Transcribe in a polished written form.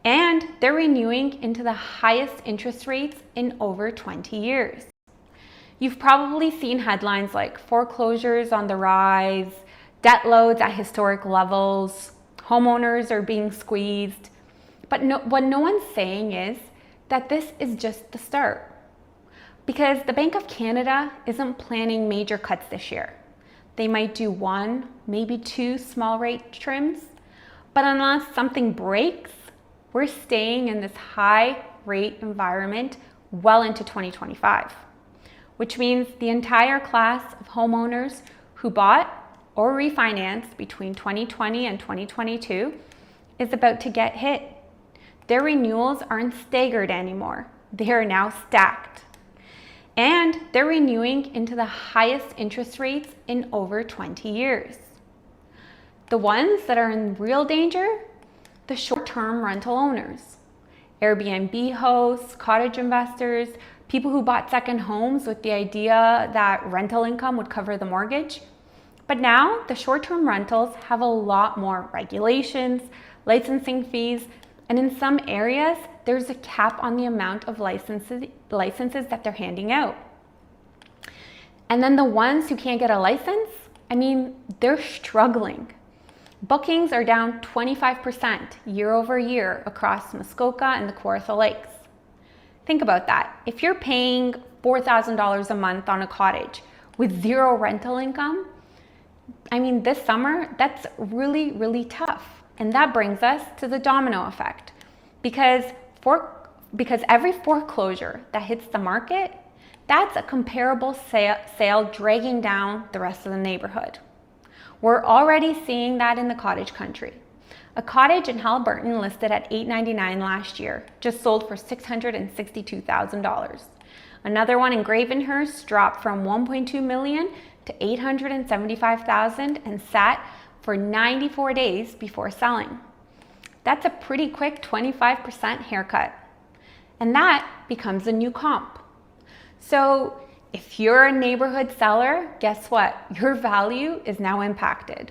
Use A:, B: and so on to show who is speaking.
A: And they're renewing into the highest interest rates in over 20 years. You've probably seen headlines like foreclosures on the rise, debt loads at historic levels, homeowners are being squeezed. But what no one's saying is that this is just the start. Because the Bank of Canada isn't planning major cuts this year. They might do 1, maybe 2 small rate trims. But unless something breaks, we're staying in this high rate environment well into 2025. Which means the entire class of homeowners who bought or refinanced between 2020 and 2022 is about to get hit. Their renewals aren't staggered anymore. They are now stacked. And they're renewing into the highest interest rates in over 20 years. The ones that are in real danger, the short-term rental owners, Airbnb hosts, cottage investors, people who bought second homes with the idea that rental income would cover the mortgage. But now the short-term rentals have a lot more regulations, licensing fees, and in some areas, there's a cap on the amount of licenses that they're handing out. And then the ones who can't get a license, they're struggling. Bookings are down 25% year over year across Muskoka and the Kawartha Lakes. Think about that. If you're paying $4,000 a month on a cottage with zero rental income, this summer, that's really, really tough. And that brings us to the domino effect. Because every foreclosure that hits the market, that's a comparable sale dragging down the rest of the neighborhood. We're already seeing that in the cottage country. A cottage in Haliburton listed at $899 last year just sold for $662,000. Another one in Gravenhurst dropped from $1.2 million to $875,000 and sat for 94 days before selling. That's a pretty quick 25% haircut. And that becomes a new comp. So if you're a neighborhood seller, guess what? Your value is now impacted.